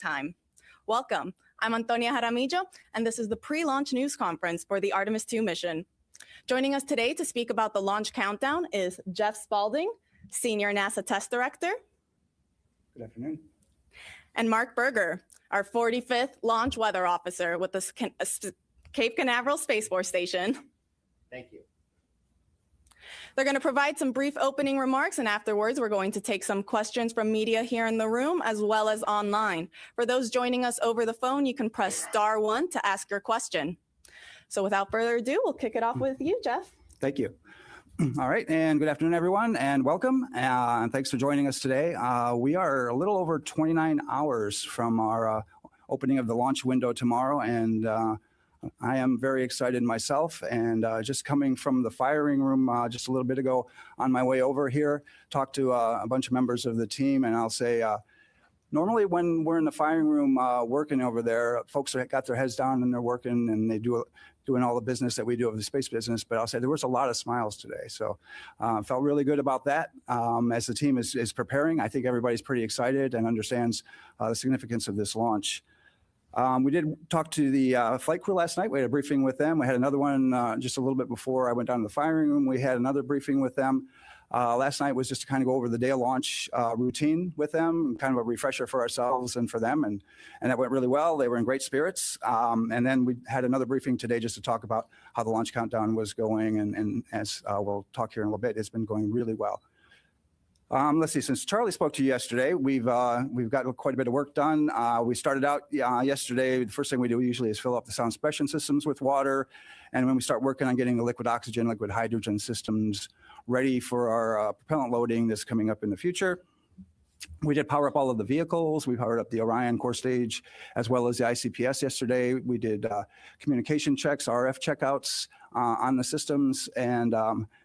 time. Welcome. I'm Antonia Jaramillo, and this is the pre-launch news conference for the Artemis II mission. Joining us today to speak about the launch countdown is Jeff Spalding, Senior NASA Test Director. Good afternoon. And Mark Berger, our 45th Launch Weather Officer with the Cape Canaveral Space Force Station. Thank you. They're going to provide some brief opening remarks, and afterwards we're going to take some questions from media here in the room as well as online. For those joining us over the phone, you can press *1 to ask your question. So without further ado, we'll kick it off with you, Jeff. Thank you. All right, and good afternoon, everyone, and welcome, and thanks for joining us today. We are a little over 29 hours from our opening of the launch window tomorrow, and I am very excited myself, and just coming from the firing room just a little bit ago on my way over here, talked to a bunch of members of the team, and I'll say, normally when we're in the firing room working over there, folks have got their heads down and they're working and they doing all the business that we do of the space business, but I'll say there was a lot of smiles today. So felt really good about that. As the team is preparing, I think everybody's pretty excited and understands the significance of this launch. We did talk to the flight crew last night. We had a briefing with them. We had another one just a little bit before I went down to the firing room. We had another briefing with them. Last night was just to kind of go over the day of launch routine with them, kind of a refresher for ourselves and for them, and that went really well. They were in great spirits. And then we had another briefing today just to talk about how the launch countdown was going, and as we'll talk here in a little bit, it's been going really well. Let's see, since Charlie spoke to you yesterday, we've got quite a bit of work done. We started out yesterday, the first thing we do usually is fill up the sound suppression systems with water, and when we start working on getting the liquid oxygen, liquid hydrogen systems ready for our propellant loading that's coming up in the future. We did power up all of the vehicles. We powered up the Orion core stage as well as the ICPS yesterday. We did communication checks, RF checkouts on the systems, and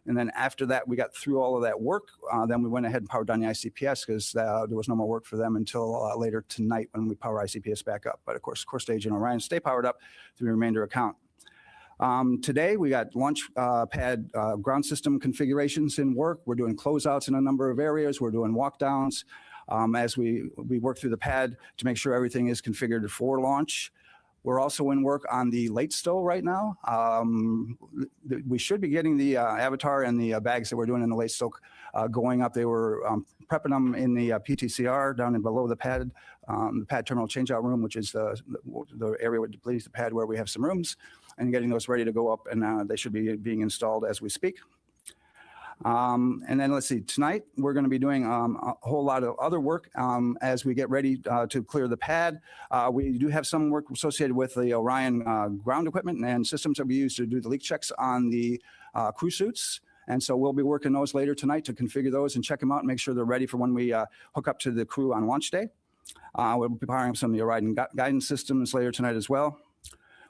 then after that, we got through all of that work. Then we went ahead and powered down the ICPS because there was no more work for them until later tonight when we power ICPS back up. But of course, core stage and Orion stay powered up through the remainder account. Today, we got launch pad ground system configurations in work. We're doing closeouts in a number of areas. We're doing walk downs as we work through the pad to make sure everything is configured for launch. We're also in work on the late stow right now. We should be getting the Avatar and the bags that we're doing in the late stow going up. They were prepping them in the PTCR down in below the pad terminal changeout room, which is the area with the pad where we have some rooms, and getting those ready to go up, and they should be being installed as we speak. And then let's see, tonight we're going to be doing a whole lot of other work as we get ready to clear the pad. We do have some work associated with the Orion ground equipment and systems that we use to do the leak checks on the crew suits. And so we'll be working those later tonight to configure those and check them out and make sure they're ready for when we hook up to the crew on launch day. We'll be powering up some of the Orion guidance systems later tonight as well.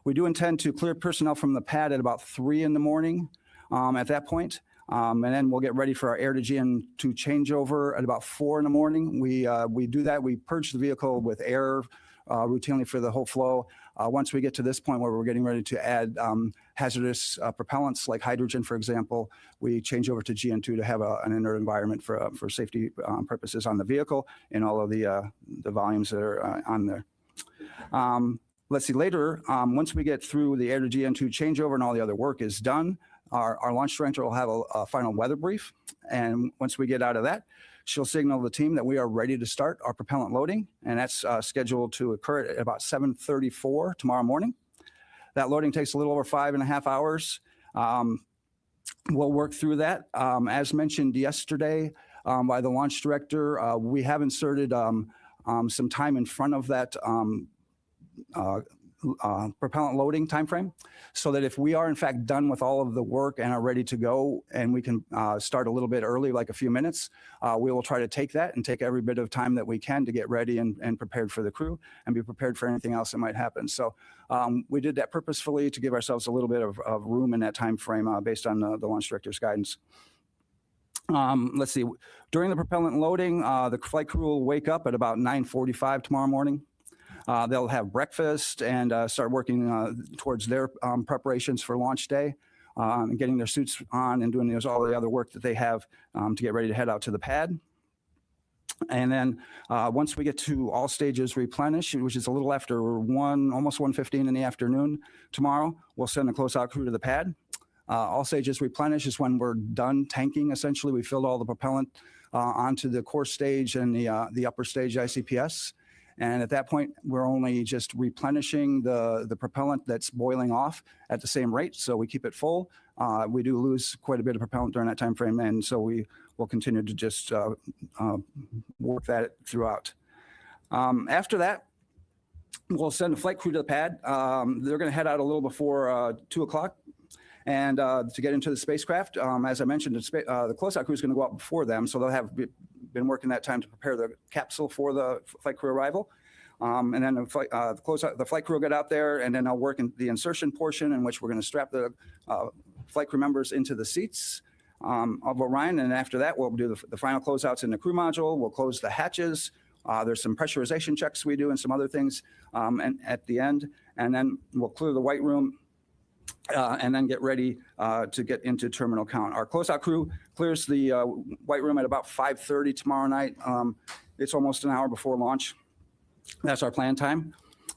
We do intend to clear personnel from the pad at about 3 in the morning at that point. And then we'll get ready for our air-to-GN2 changeover at about 4 in the morning. We do that. We purge the vehicle with air routinely for the whole flow. Once we get to this point where we're getting ready to add hazardous propellants like hydrogen, for example, we change over to GN2 to have an inert environment for safety purposes on the vehicle and all of the volumes that are on there. Let's see, later, once we get through the air-to-GN2 changeover and all the other work is done, our launch director will have a final weather brief. And once we get out of that, she'll signal the team that we are ready to start our propellant loading. And that's scheduled to occur at about 7:34 tomorrow morning. That loading takes a little over 5.5 hours. We'll work through that. As mentioned yesterday by the launch director, we have inserted some time in front of that propellant loading timeframe, so that if we are in fact done with all of the work and are ready to go and we can start a little bit early, like a few minutes, we will try to take that and take every bit of time that we can to get ready and prepared for the crew and be prepared for anything else that might happen. So we did that purposefully to give ourselves a little bit of room in that time frame based on the launch director's guidance. Let's see, during the propellant loading, the flight crew will wake up at about 9:45 tomorrow morning. They'll have breakfast and start working towards their preparations for launch day, and getting their suits on and doing all the other work that they have to get ready to head out to the pad. And then once we get to all stages replenished, which is a little after almost 1:15 in the afternoon tomorrow, we'll send a closeout crew to the pad. All stages replenish is when we're done tanking. Essentially, we filled all the propellant onto the core stage and the upper stage ICPS. And at that point, we're only just replenishing the propellant that's boiling off at the same rate. So we keep it full. We do lose quite a bit of propellant during that time frame, and so we will continue to just work that throughout. After that, we'll send a flight crew to the pad. They're going to head out a little before 2 o'clock. And to get into the spacecraft, as I mentioned, the closeout crew is going to go out before them, so they'll have been working that time to prepare the capsule for the flight crew arrival. And then the flight crew will get out there, and then I'll work in the insertion portion, in which we're going to strap the flight crew members into the seats of Orion. And after that, we'll do the final closeouts in the crew module. We'll close the hatches. There's some pressurization checks we do and some other things and at the end. And then we'll clear the white room. And then get ready to get into terminal count. Our closeout crew clears the white room at about 5:30 tomorrow night. It's almost an hour before launch. That's our plan time.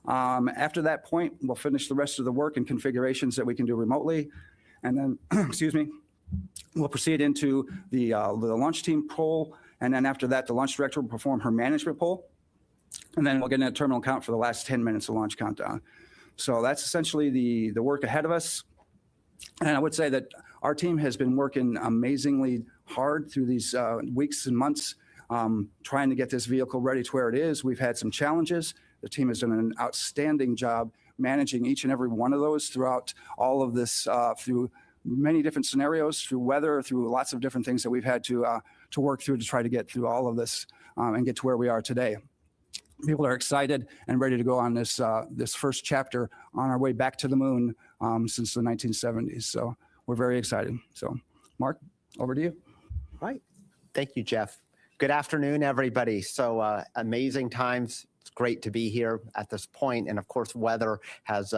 After that point, we'll finish the rest of the work and configurations that we can do remotely. And then, excuse me, we'll proceed into the launch team poll. And then after that, the launch director will perform her management poll. And then we'll get into terminal count for the last 10 minutes of launch countdown. So that's essentially the work ahead of us. And I would say that our team has been working amazingly hard through these weeks and months trying to get this vehicle ready to where it is. We've had some challenges. The team has done an outstanding job managing each and every one of those throughout all of this, through many different scenarios, through weather, through lots of different things that we've had to work through to try to get through all of this and get to where we are today. People are excited and ready to go on this first chapter on our way back to the moon since the 1970s. So we're very excited. So Mark, over to you. Right. Thank you, Jeff. Good afternoon, everybody. So amazing times. It's great to be here at this point. And of course, weather has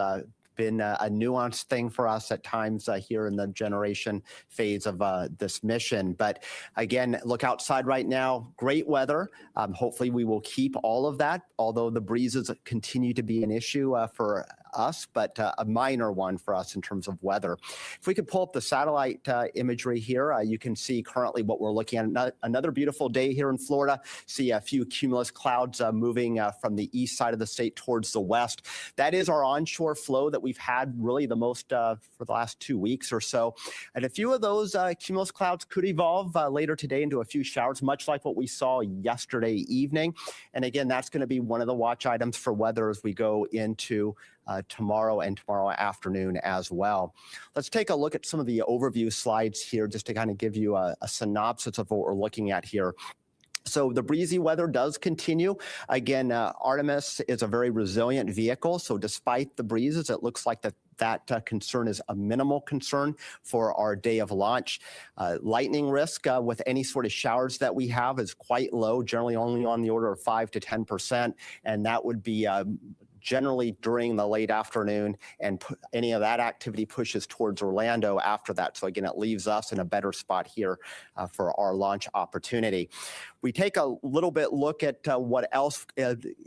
been a nuanced thing for us at times here in the generation phase of this mission. But again, look outside right now, great weather. Hopefully we will keep all of that, although the breezes continue to be an issue for us, but a minor one for us in terms of weather. If we could pull up the satellite imagery here, you can see currently what we're looking at. Another beautiful day here in Florida. See a few cumulus clouds moving from the east side of the state towards the west. That is our onshore flow that we've had really the most for the last 2 weeks or so. And a few of those cumulus clouds could evolve later today into a few showers, much like what we saw yesterday evening. And again, that's going to be one of the watch items for weather as we go into tomorrow and tomorrow afternoon as well. Let's take a look at some of the overview slides here just to kind of give you a synopsis of what we're looking at here. So the breezy weather does continue. Again, Artemis is a very resilient vehicle. So despite the breezes, it looks like that concern is a minimal concern for our day of launch. Lightning risk with any sort of showers that we have is quite low, generally only on the order of 5 to 10%. And that would be generally during the late afternoon, and any of that activity pushes towards Orlando after that. So again, it leaves us in a better spot here for our launch opportunity. We take a little bit look at what else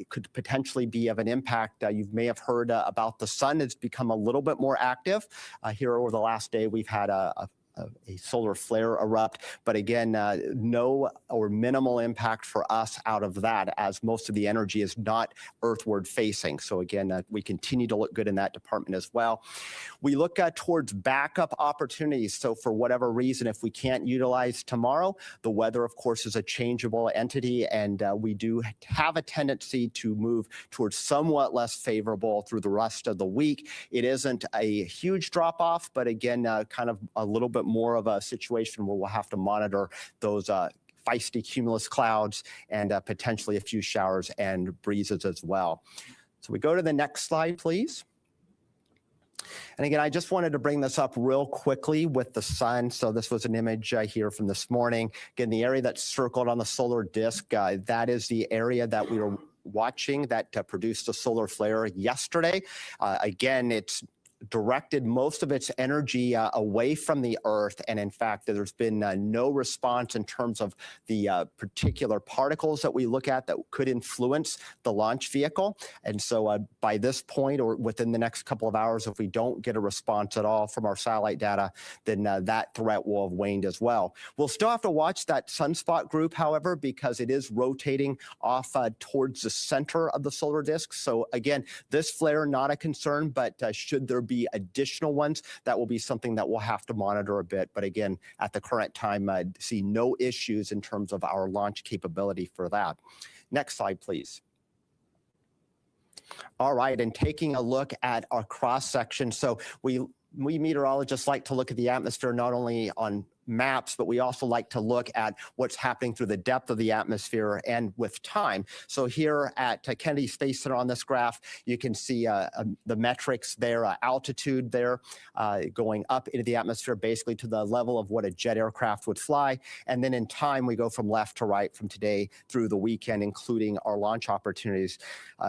could potentially be of an impact. You may have heard about the sun has become a little bit more active. Here over the last day, we've had a solar flare erupt, but again, no or minimal impact for us out of that, as most of the energy is not earthward facing. So again, we continue to look good in that department as well. We look towards backup opportunities. So for whatever reason, if we can't utilize tomorrow, the weather, of course, is a changeable entity, and we do have a tendency to move towards somewhat less favorable through the rest of the week. It isn't a huge drop off, but again, kind of a little bit more of a situation where we'll have to monitor those feisty cumulus clouds and potentially a few showers and breezes as well. So we go to the next slide, please. And again, I just wanted to bring this up real quickly with the sun. So this was an image here from this morning. Again, the area that's circled on the solar disk, that is the area that we were watching that produced a solar flare yesterday. Again, it's directed most of its energy away from the Earth. And in fact, there's been no response in terms of the particular particles that we look at that could influence the launch vehicle. And so by this point, or within the next couple of hours, if we don't get a response at all from our satellite data, then that threat will have waned as well. We'll still have to watch that sunspot group, however, because it is rotating off towards the center of the solar disk. So again, this flare, not a concern, but should there be additional ones, that will be something that we'll have to monitor a bit. But again, at the current time, I see no issues in terms of our launch capability for that. Next slide, please. All right, and taking a look at our cross section. So we meteorologists like to look at the atmosphere not only on maps, but we also like to look at what's happening through the depth of the atmosphere and with time. So here at Kennedy Space Center on this graph, you can see the metrics there, altitude there, going up into the atmosphere, basically to the level of what a jet aircraft would fly. And then in time, we go from left to right from today through the weekend, including our launch opportunities.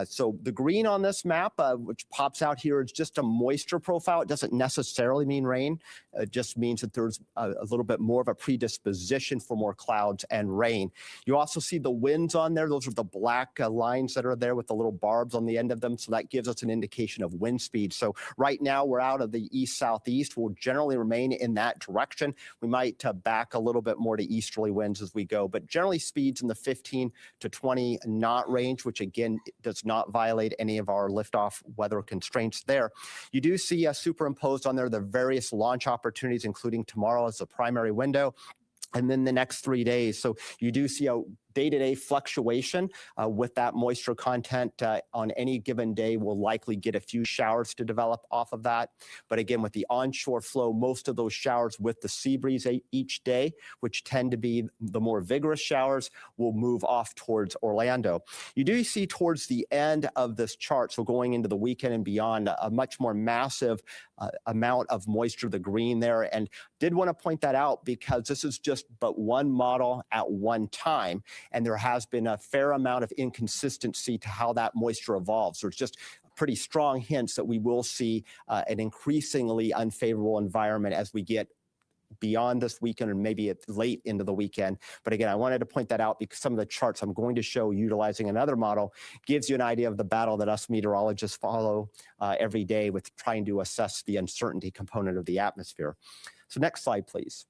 So the green on this map, which pops out here, is just a moisture profile. It doesn't necessarily mean rain. It just means that there's a little bit more of a predisposition for more clouds and rain. You also see the winds on there. Those are the black lines that are there with the little barbs on the end of them. So that gives us an indication of wind speed. So right now we're out of the east-southeast. We'll generally remain in that direction. We might back a little bit more to easterly winds as we go, but generally speeds in the 15 to 20 knot range, which again does not violate any of our liftoff weather constraints there. You do see superimposed on there the various launch opportunities, including tomorrow as the primary window, and then the next 3 days. So you do see a day-to-day fluctuation with that moisture content on any given day. We'll likely get a few showers to develop off of that. But again, with the onshore flow, most of those showers with the sea breeze each day, which tend to be the more vigorous showers, will move off towards Orlando. You do see towards the end of this chart, so going into the weekend and beyond, a much more massive amount of moisture, the green there. And did want to point that out because this is just but one model at one time. And there has been a fair amount of inconsistency to how that moisture evolves. So it's just pretty strong hints that we will see an increasingly unfavorable environment as we get beyond this weekend or maybe late into the weekend. But again, I wanted to point that out because some of the charts I'm going to show utilizing another model gives you an idea of the battle that us meteorologists follow every day with trying to assess the uncertainty component of the atmosphere. So next slide, please.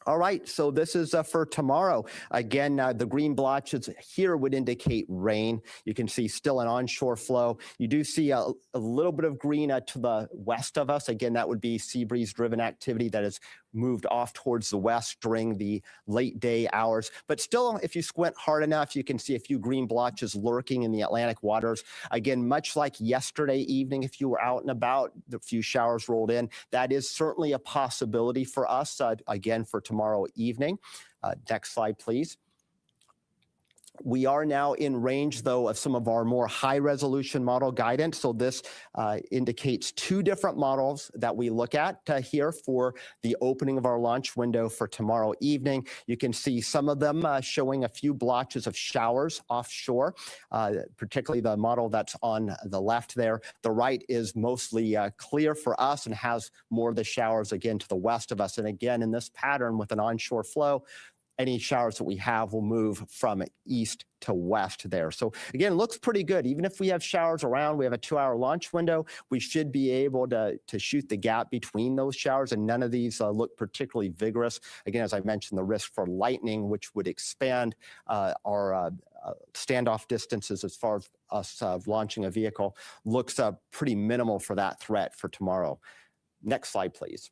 All right, so this is for tomorrow. Again, the green blotches here would indicate rain. You can see still an onshore flow. You do see a little bit of green to the west of us. Again, that would be sea breeze driven activity that has moved off towards the west during the late day hours. But still, if you squint hard enough, you can see a few green blotches lurking in the Atlantic waters. Again, much like yesterday evening, if you were out and about, the few showers rolled in. That is certainly a possibility for us, again, for tomorrow evening. Next slide, please. We are now in range, though, of some of our more high-resolution model guidance. So this indicates two different models that we look at here for the opening of our launch window for tomorrow evening. You can see some of them showing a few blotches of showers offshore, particularly the model that's on the left there. The right is mostly clear for us and has more of the showers, again, to the west of us. And again, in this pattern with an onshore flow, any showers that we have will move from east to west there. So again, it looks pretty good. Even if we have showers around, we have a 2-hour launch window, we should be able to shoot the gap between those showers, and none of these look particularly vigorous. Again, as I mentioned, the risk for lightning, which would expand our standoff distances as far as us launching a vehicle, looks pretty minimal for that threat for tomorrow. Next slide, please.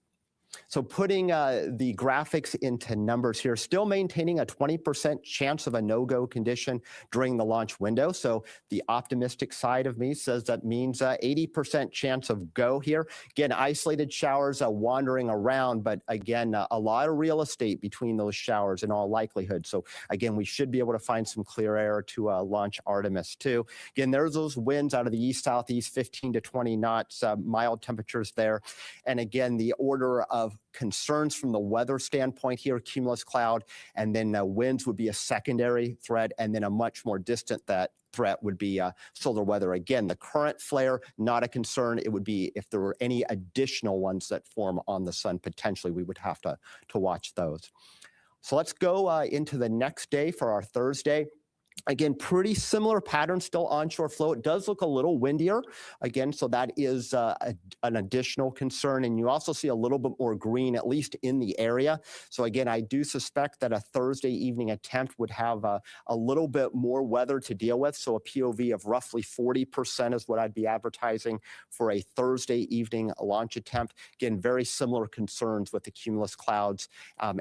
So putting the graphics into numbers here, still maintaining a 20% chance of a no-go condition during the launch window. So the optimistic side of me says that means 80% chance of go here. Again, isolated showers wandering around, but again, a lot of real estate between those showers in all likelihood. So again, we should be able to find some clear air to launch Artemis II. Again, there's those winds out of the east-southeast, 15 to 20 knots, mild temperatures there. And again, the order of concerns from the weather standpoint here, cumulus cloud, and then winds would be a secondary threat, and then a much more distant threat would be solar weather. Again, the current flare, not a concern. It would be if there were any additional ones that form on the sun, potentially we would have to watch those. So let's go into the next day for our Thursday. Again, pretty similar pattern, still onshore flow. It does look a little windier, again, so that is an additional concern. And you also see a little bit more green, at least in the area. So again, I do suspect that a Thursday evening attempt would have a little bit more weather to deal with. So a POV of roughly 40% is what I'd be advertising for a Thursday evening launch attempt. Again, very similar concerns with the cumulus clouds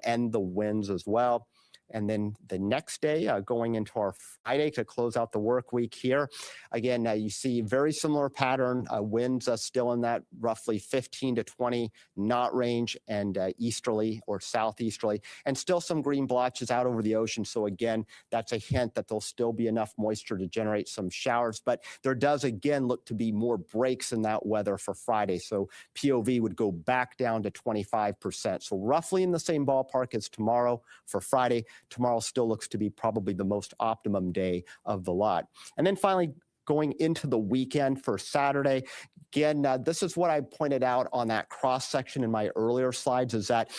and the winds as well. And then the next day, going into our Friday to close out the work week here, again, you see very similar pattern. Winds still in that roughly 15 to 20 knot range and easterly or southeasterly, and still some green blotches out over the ocean. So again, that's a hint that there'll still be enough moisture to generate some showers. But there does again look to be more breaks in that weather for Friday. So POV would go back down to 25%. So roughly in the same ballpark as tomorrow for Friday. Tomorrow still looks to be probably the most optimum day of the lot. And then finally, going into the weekend for Saturday, again, this is what I pointed out on that cross section in my earlier slides, is that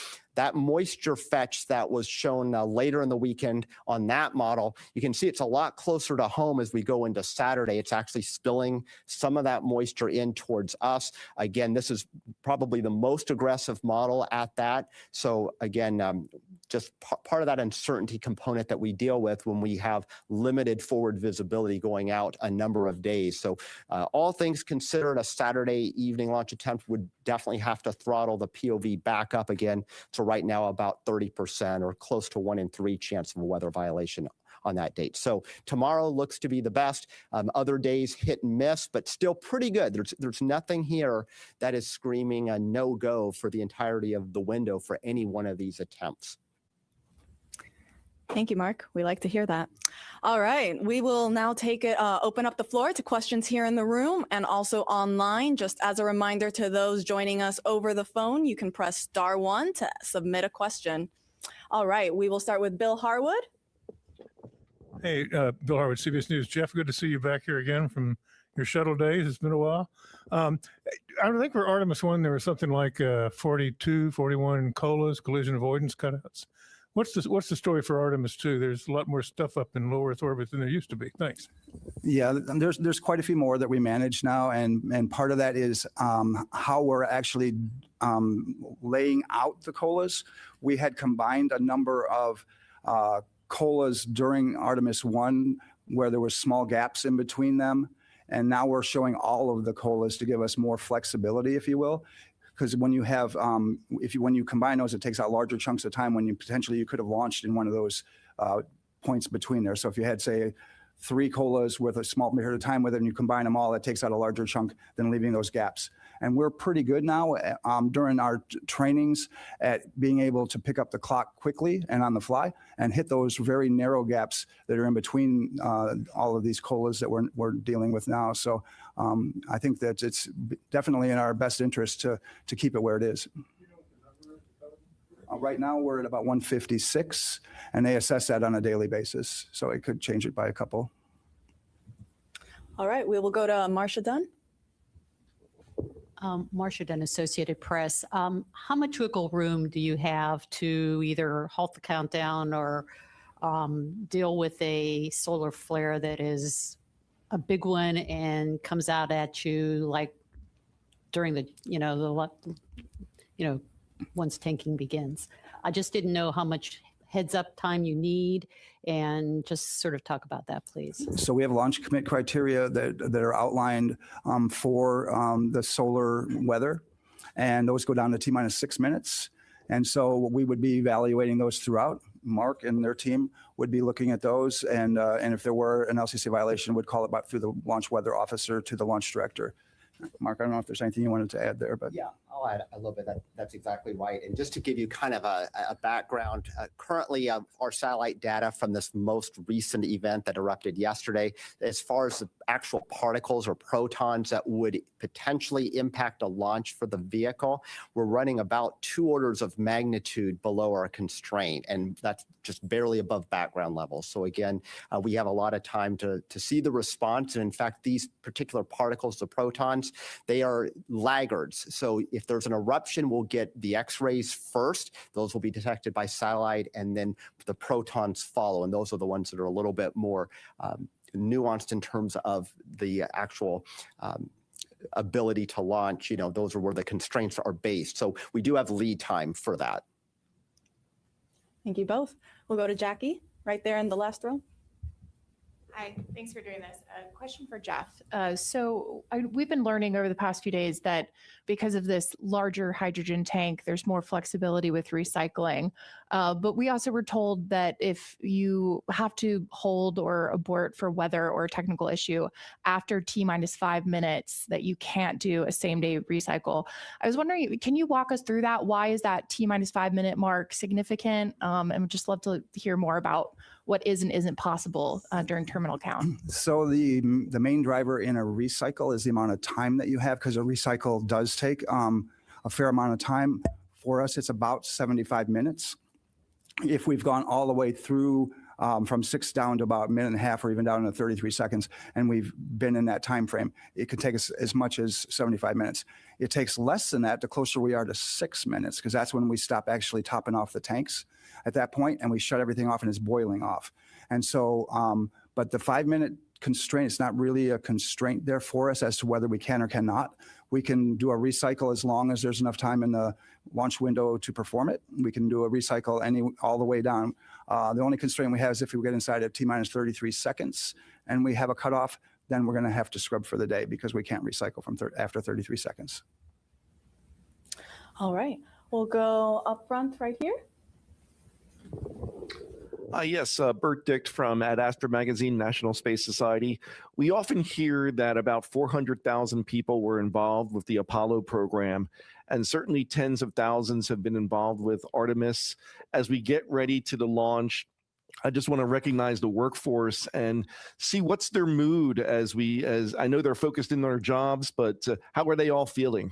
moisture fetch that was shown later in the weekend on that model, you can see it's a lot closer to home as we go into Saturday. It's actually spilling some of that moisture in towards us. Again, this is probably the most aggressive model at that. So again, just part of that uncertainty component that we deal with when we have limited forward visibility going out a number of days. So all things considered, a Saturday evening launch attempt would definitely have to throttle the POV back up again. So right now about 30% or close to 1 in 3 chance of a weather violation on that date. So tomorrow looks to be the best. Other days hit and miss, but still pretty good. There's nothing here that is screaming a no-go for the entirety of the window for any one of these attempts. Thank you, Mark. We like to hear that. All right, we will now open up the floor to questions here in the room and also online. Just as a reminder to those joining us over the phone, you can press *1 to submit a question. All right, we will start with Bill Harwood. Hey, Bill Harwood, CBS News. Jeff, good to see you back here again from your shuttle days. It's been a while. I think for Artemis 1, there was something like 42, 41 COLAs, collision avoidance cutouts. What's the story for Artemis 2? There's a lot more stuff up in low Earth orbit than there used to be. Thanks. Yeah, there's quite a few more that we manage now, and part of that is how we're actually laying out the COLAs. We had combined a number of COLAs during Artemis 1 where there were small gaps in between them, and now we're showing all of the COLAs to give us more flexibility, if you will. Because when you have, when you combine those, it takes out larger chunks of time when you could have launched in one of those points between there. So if you had, say, 3 COLAs with a small period of time with it, and you combine them all, it takes out a larger chunk than leaving those gaps. And we're pretty good now during our trainings at being able to pick up the clock quickly and on the fly and hit those very narrow gaps that are in between all of these COLAs that we're dealing with now. So I think that it's definitely in our best interest to keep it where it is. Right now we're at about 156, and they assess that on a daily basis. So it could change it by a couple. All right, we will go to Marcia Dunn. Marcia Dunn, Associated Press. How much wiggle room do you have to either halt the countdown or deal with a solar flare that is a big one and comes out at you like during the once tanking begins? I just didn't know how much heads up time you need, and just sort of talk about that, please. So we have launch commit criteria that are outlined for the solar weather, and those go down to T-minus 6 minutes. And so we would be evaluating those throughout. Mark and their team would be looking at those, and if there were an LCC violation, would call it back through the launch weather officer to the launch director. Mark, I don't know if there's anything you wanted to add there, but yeah, I'll add a little bit. That's exactly right. And just to give you kind of a background, currently our satellite data from this most recent event that erupted yesterday, as far as the actual particles or protons that would potentially impact a launch for the vehicle, we're running about 2 orders of magnitude below our constraint, and that's just barely above background levels. So again, we have a lot of time to see the response. And in fact, these particular particles, the protons, they are laggards. So if there's an eruption, we'll get the X-rays first. Those will be detected by satellite, and then the protons follow. And those are the ones that are a little bit more nuanced in terms of the actual ability to launch. Those are where the constraints are based. So we do have lead time for that. Thank you both. We'll go to Jackie right there in the last row. Hi, thanks for doing this. A question for Jeff. We've been learning over the past few days that because of this larger hydrogen tank, there's more flexibility with recycling. But we also were told that if you have to hold or abort for weather or technical issue after T-5 minutes, that you can't do a same-day recycle. I was wondering, can you walk us through that? Why is that T-5 minute mark significant? And would just love to hear more about what is and isn't possible during terminal count. So the main driver in a recycle is the amount of time that you have, because a recycle does take a fair amount of time. For us, it's about 75 minutes. If we've gone all the way through from 6 down to about a minute and a half, or even down to 33 seconds, and we've been in that time frame, it could take us as much as 75 minutes. It takes less than that the closer we are to 6 minutes, because that's when we stop actually topping off the tanks at that point, and we shut everything off and it's boiling off. And so, but the 5-minute constraint, it's not really a constraint there for us as to whether we can or cannot. We can do a recycle as long as there's enough time in the launch window to perform it. We can do a recycle all the way down. The only constraint we have is if we get inside of T-33 seconds and we have a cutoff, then we're going to have to scrub for the day, because we can't recycle from after 33 seconds. All right, we'll go up front right here. Yes, Bert Dicht from Ad Astra Magazine, National Space Society. We often hear that about 400,000 people were involved with the Apollo program, and certainly tens of thousands have been involved with Artemis. As we get ready to the launch, I just want to recognize the workforce and see what's their mood as I know they're focused in their jobs, but how are they all feeling?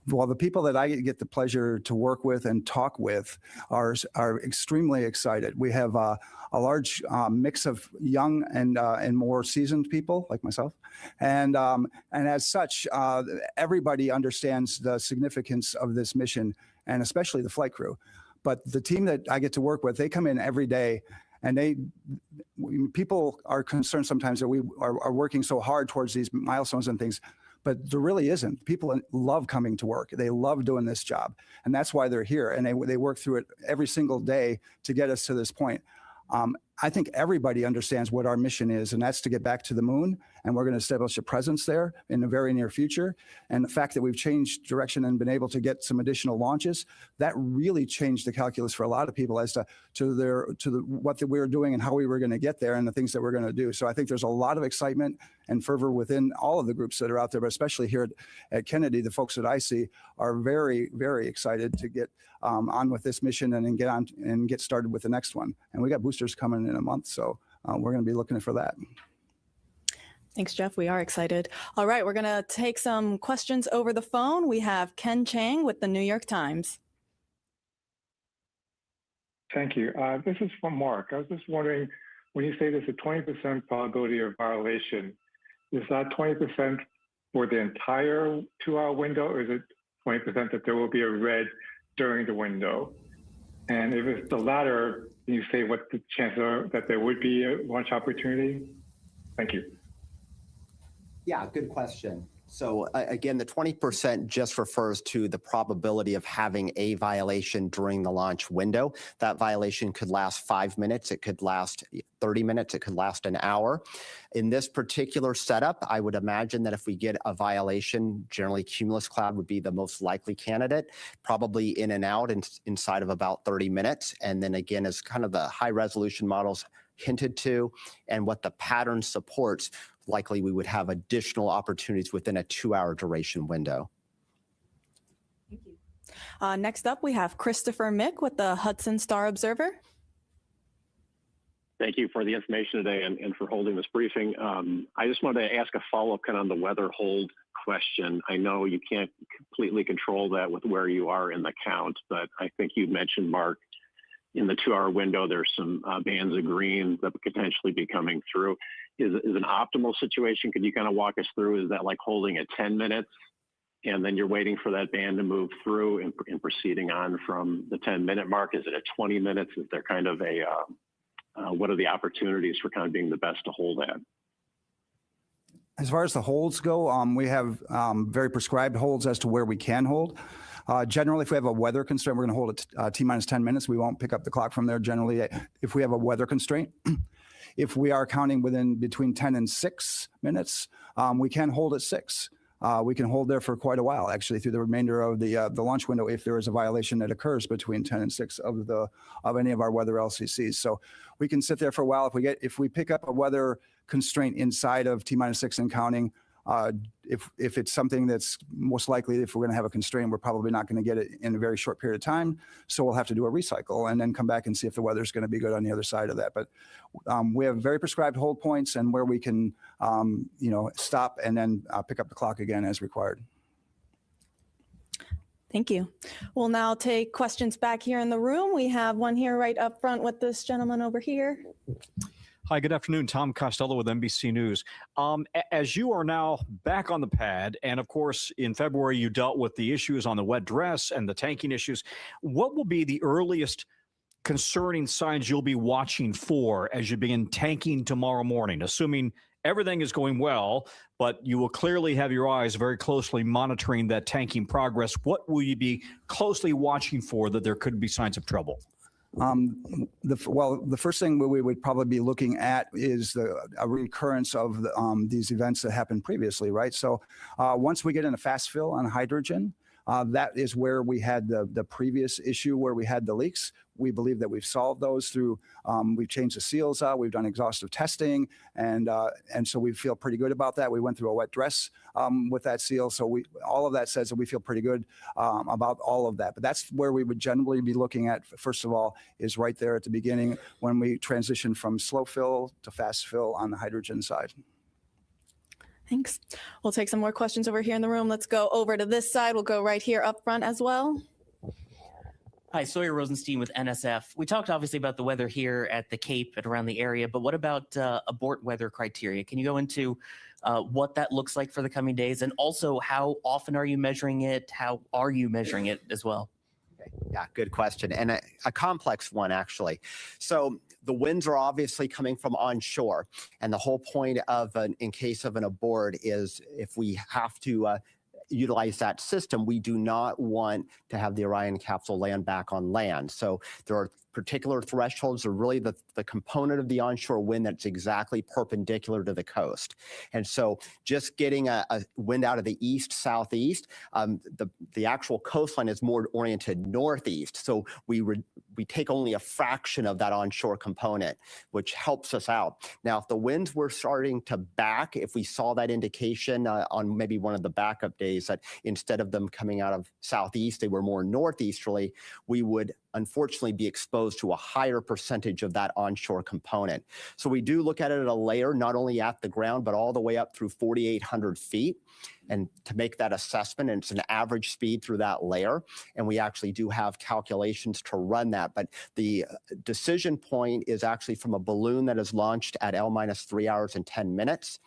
Well, the people that I get the pleasure to work with and talk with are extremely excited. We have a large mix of young and more seasoned people like myself, and as such, everybody understands the significance of this mission, and especially the flight crew. But the team that I get to work with, they come in every day. And people are concerned sometimes that we are working so hard towards these milestones and things, but there really isn't. People love coming to work. They love doing this job, and that's why they're here. And they work through it every single day to get us to this point. I think everybody understands what our mission is, and that's to get back to the moon. And we're going to establish a presence there in the very near future. And the fact that we've changed direction and been able to get some additional launches, that really changed the calculus for a lot of people as to what we were doing and how we were going to get there and the things that we're going to do. So I think there's a lot of excitement and fervor within all of the groups that are out there, but especially here at Kennedy, the folks that I see are very, very excited to get on with this mission and then get started with the next one. And we got boosters coming in a month, so we're going to be looking for that. Thanks, Jeff. We are excited. All right, we're going to take some questions over the phone. We have Ken Chang with the New York Times. Thank you. This is from Mark. I was just wondering, when you say there's a 20% probability of violation, is that 20% for the entire 2-hour window, or is it 20% that there will be a red during the window? And if it's the latter, can you say what the chances are that there would be a launch opportunity? Thank you. Yeah, good question. So again, the 20% just refers to the probability of having a violation during the launch window. That violation could last 5 minutes, it could last 30 minutes, it could last an hour. In this particular setup, I would imagine that if we get a violation, generally cumulus cloud would be the most likely candidate, probably in and out inside of about 30 minutes. And then again, as kind of the high resolution models hinted to and what the pattern supports, likely we would have additional opportunities within a 2-hour duration window. Thank you. Next up, we have Christopher Mick with the Hudson Star Observer. Thank you for the information today and for holding this briefing. I just wanted to ask a follow-up kind of on the weather hold question. I know you can't completely control that with where you are in the count, but I think you mentioned, Mark, in the 2-hour window, there's some bands of green that could potentially be coming through. Is an optimal situation? Could you kind of walk us through? Is that like holding at 10 minutes and then you're waiting for that band to move through and proceeding on from the 10-minute mark? Is it at 20 minutes? Is there kind of a what are the opportunities for kind of being the best to hold at? As far as the holds go, we have very prescribed holds as to where we can hold. Generally, if we have a weather constraint, we're going to hold it T-minus 10 minutes. We won't pick up the clock from there generally if we have a weather constraint. If we are counting within between 10 and 6 minutes, we can hold at 6. We can hold there for quite a while, actually, through the remainder of the launch window if there is a violation that occurs between 10 and 6 of any of our weather LCCs. So we can sit there for a while. If we pick up a weather constraint inside of T-minus 6 and counting, if it's something that's most likely, if we're going to have a constraint, we're probably not going to get it in a very short period of time. So we'll have to do a recycle and then come back and see if the weather's going to be good on the other side of that. But we have very prescribed hold points and where we can, stop and then pick up the clock again as required. Thank you. We'll now take questions back here in the room. We have one here right up front with this gentleman over here. Hi, good afternoon. Tom Costello with NBC News. As you are now back on the pad, and of course, in February, you dealt with the issues on the wet dress and the tanking issues. What will be the earliest concerning signs you'll be watching for as you begin tanking tomorrow morning, assuming everything is going well, but you will clearly have your eyes very closely monitoring that tanking progress? What will you be closely watching for that there could be signs of trouble? The first thing we would probably be looking at is a recurrence of these events that happened previously, right? So once we get in a fast fill on hydrogen, that is where we had the previous issue where we had the leaks. We believe that we've solved those through, we've changed the seals out, we've done exhaustive testing, and so we feel pretty good about that. We went through a wet dress with that seal, so all of that says that we feel pretty good about all of that. But that's where we would generally be looking at, first of all, is right there at the beginning when we transition from slow fill to fast fill on the hydrogen side. Thanks. We'll take some more questions over here in the room. Let's go over to this side. We'll go right here up front as well. Hi, Sawyer Rosenstein with NSF. We talked obviously about the weather here at the Cape and around the area, but what about abort weather criteria? Can you go into what that looks like for the coming days? And also, how often are you measuring it? How are you measuring it as well? Yeah, good question. And a complex one, actually. So the winds are obviously coming from onshore. And the whole point of in case of an abort is if we have to utilize that system, we do not want to have the Orion capsule land back on land. So there are particular thresholds are really the component of the onshore wind that's exactly perpendicular to the coast. And so just getting a wind out of the east, southeast, the actual coastline is more oriented northeast. So we take only a fraction of that onshore component, which helps us out. Now, if the winds were starting to back, if we saw that indication on maybe one of the backup days that instead of them coming out of southeast, they were more northeasterly, we would unfortunately be exposed to a higher percentage of that onshore component. So we do look at it at a layer, not only at the ground, but all the way up through 4,800 feet. And to make that assessment, and it's an average speed through that layer. And we actually do have calculations to run that. But the decision point is actually from a balloon that is launched at L-3 hours and 10 minutes.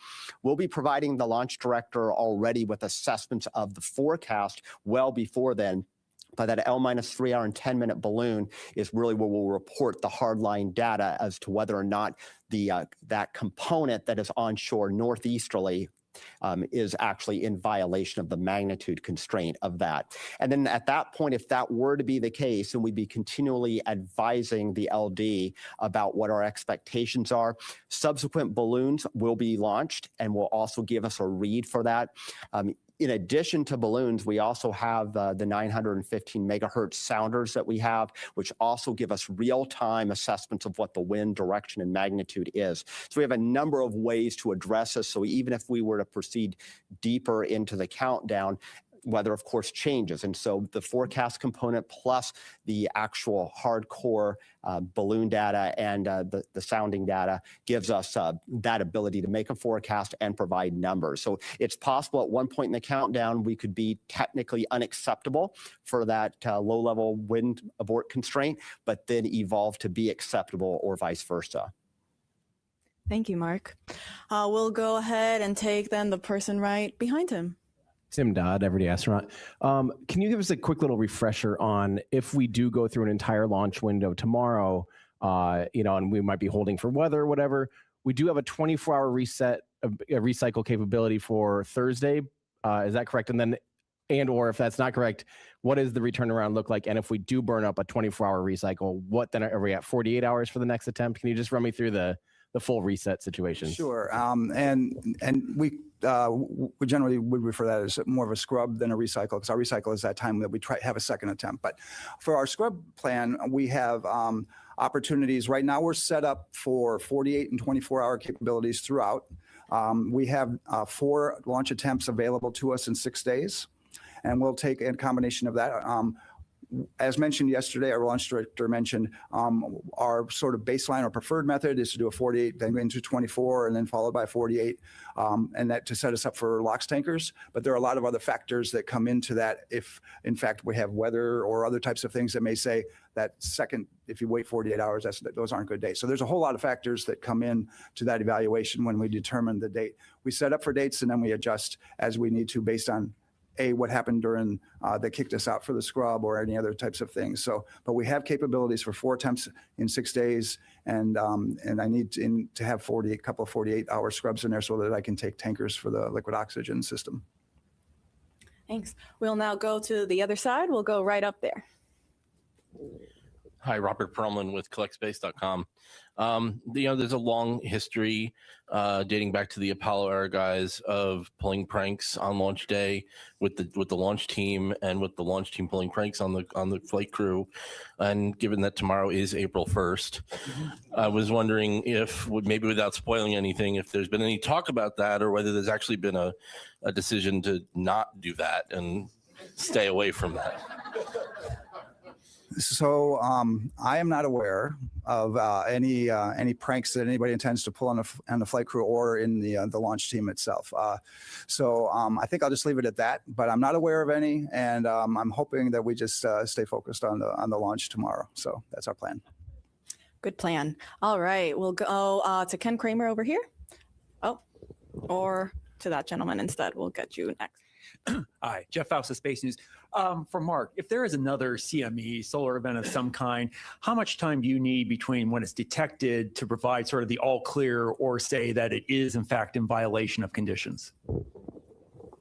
We'll be providing the launch director already with assessments of the forecast well before then. But that L-3 hour and 10-minute balloon is really where we'll report the hardline data as to whether or not that component that is onshore northeasterly is actually in violation of the magnitude constraint of that. And then at that point, if that were to be the case, then we'd be continually advising the LD about what our expectations are. Subsequent balloons will be launched and will also give us a read for that. In addition to balloons, we also have the 915 megahertz sounders that we have, which also give us real-time assessments of what the wind direction and magnitude is. So we have a number of ways to address this. So even if we were to proceed deeper into the countdown, weather, of course, changes. And so the forecast component plus the actual hardcore balloon data and the sounding data gives us that ability to make a forecast and provide numbers. So it's possible at one point in the countdown, we could be technically unacceptable for that low-level wind abort constraint, but then evolve to be acceptable or vice versa. Thank you, Mark. We'll go ahead and take then the person right behind him. Tim Dodd, Everyday Astronaut. Can you give us a quick little refresher on if we do go through an entire launch window tomorrow, and we might be holding for weather or whatever, we do have a 24-hour recycle capability for Thursday. Is that correct? And/or if that's not correct, what does the return around look like? And if we do burn up a 24-hour recycle, what then are we at 48 hours for the next attempt? Can you just run me through the full reset situation? Sure. And we generally would refer that as more of a scrub than a recycle, because our recycle is that time that we have a second attempt. But for our scrub plan, we have opportunities. Right now, we're set up for 48 and 24-hour capabilities throughout. We have 4 launch attempts available to us in 6 days, and we'll take a combination of that. As mentioned yesterday, our launch director mentioned our sort of baseline or preferred method is to do a 48, then into 24, and then followed by 48, and that to set us up for LOX tankers. But there are a lot of other factors that come into that. If, in fact, we have weather or other types of things that may say that second, if you wait 48 hours, those aren't good dates. So there's a whole lot of factors that come in to that evaluation when we determine the date. We set up for dates, and then we adjust as we need to based on what happened during that kicked us out for the scrub or any other types of things. So, but we have capabilities for 4 attempts in 6 days, and I need to have a couple of 48-hour scrubs in there so that I can take tankers for the liquid oxygen system. Thanks. We'll now go to the other side. We'll go right up there. Hi, Robert Perlman with collectspace.com. There's a long history dating back to the Apollo era guys of pulling pranks on launch day with the launch team and with the launch team pulling pranks on the flight crew. And given that tomorrow is April 1st, I was wondering if, maybe without spoiling anything, if there's been any talk about that or whether there's actually been a decision to not do that and stay away from that. So I am not aware of any pranks that anybody intends to pull on the flight crew or in the launch team itself. So I think I'll just leave it at that. But I'm not aware of any, and I'm hoping that we just stay focused on the launch tomorrow. So that's our plan. Good plan. All right, we'll go to Ken Kramer over here. Oh, or to that gentleman instead. We'll get you next. Hi, Jeff Faust of Space News. For Mark, if there is another CME, solar event of some kind, how much time do you need between when it's detected to provide sort of the all clear or say that it is in fact in violation of conditions?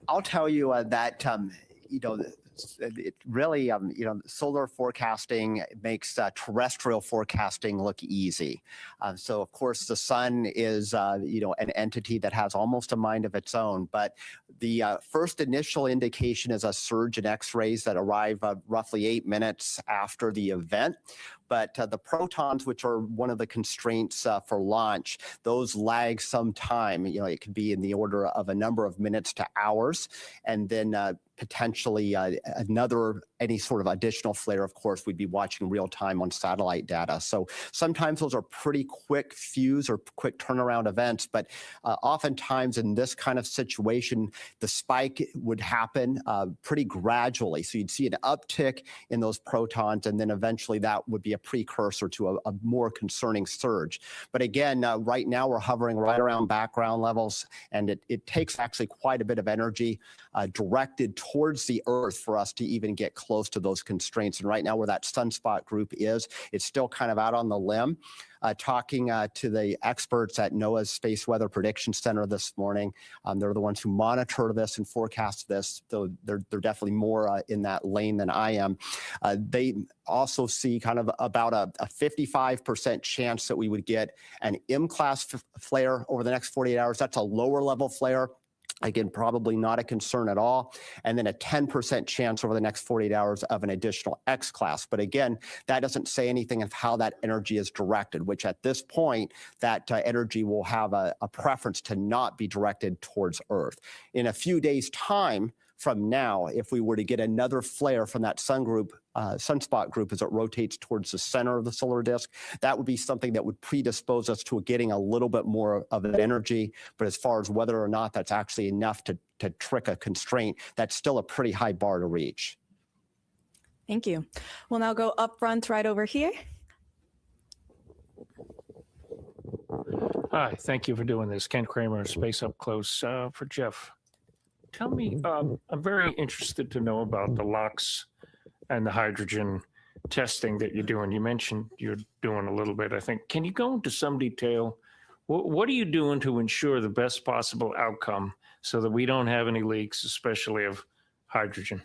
I'll tell you that, it really, solar forecasting makes terrestrial forecasting look easy. So, of course, the sun is, an entity that has almost a mind of its own. But the first initial indication is a surge in X-rays that arrive roughly 8 minutes after the event. But the protons, which are one of the constraints for launch, those lag some time. It could be in the order of a number of minutes to hours. And then potentially any sort of additional flare, of course, we'd be watching real time on satellite data. So sometimes those are pretty quick fuse or quick turnaround events, but oftentimes in this kind of situation, the spike would happen pretty gradually. So you'd see an uptick in those protons, and then eventually that would be a precursor to a more concerning surge. But again, right now we're hovering right around background levels, and it takes actually quite a bit of energy directed towards the Earth for us to even get close to those constraints. And right now where that sunspot group is, it's still kind of out on the limb. Talking to the experts at NOAA's Space Weather Prediction Center this morning, they're the ones who monitor this and forecast this, though they're definitely more in that lane than I am. They also see kind of about a 55% chance that we would get an M-class flare over the next 48 hours. That's a lower level flare. Again, probably not a concern at all. And then a 10% chance over the next 48 hours of an additional X-class. But again, that doesn't say anything of how that energy is directed, which at this point, that energy will have a preference to not be directed towards Earth. In a few days' time, from now, if we were to get another flare from that sunspot group as it rotates towards the center of the solar disk, that would be something that would predispose us to getting a little bit more of that energy. But as far as whether or not that's actually enough to trick a constraint, that's still a pretty high bar to reach. Thank you. We'll now go up front right over here. Hi, thank you for doing this. Ken Kramer, Space Up Close for Jeff. Tell me, I'm very interested to know about the LOX and the hydrogen testing that you're doing. You mentioned you're doing a little bit, I think. Can you go into some detail? What are you doing to ensure the best possible outcome so that we don't have any leaks, especially of hydrogen?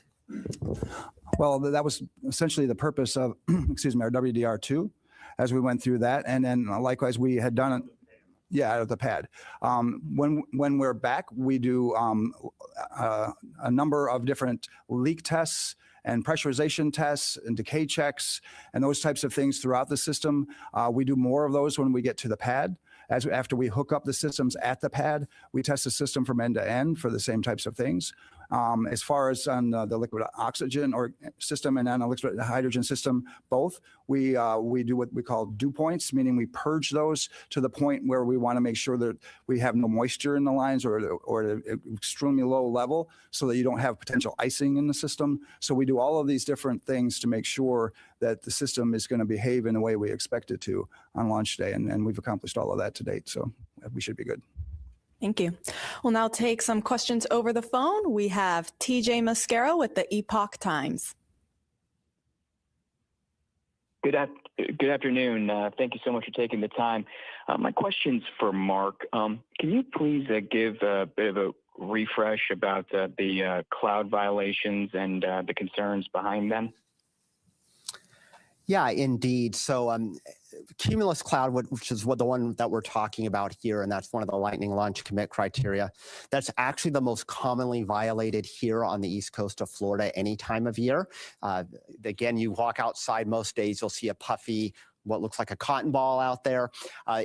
Well, that was essentially the purpose of, excuse me, our WDR2 as we went through that. And then likewise, we had done it. Yeah, out of the pad. When we're back, we do a number of different leak tests and pressurization tests and decay checks and those types of things throughout the system. We do more of those when we get to the pad. After we hook up the systems at the pad, we test the system from end to end for the same types of things. As far as on the liquid oxygen or system and on a liquid hydrogen system, both, we do what we call dew points, meaning we purge those to the point where we want to make sure that we have no moisture in the lines or at an extremely low level so that you don't have potential icing in the system. So we do all of these different things to make sure that the system is going to behave in the way we expect it to on launch day. And we've accomplished all of that to date. So we should be good. Thank you. We'll now take some questions over the phone. We have TJ Mascaro with the Epoch Times. Good afternoon. Thank you so much for taking the time. My question's for Mark. Can you please give a bit of a refresh about the cloud violations and the concerns behind them? Yeah, indeed. So Cumulus Cloud, which is the one that we're talking about here, and that's one of the Lightning Launch Commit criteria, that's actually the most commonly violated here on the east coast of Florida any time of year. Again, you walk outside most days, you'll see a puffy, what looks like a cotton ball out there.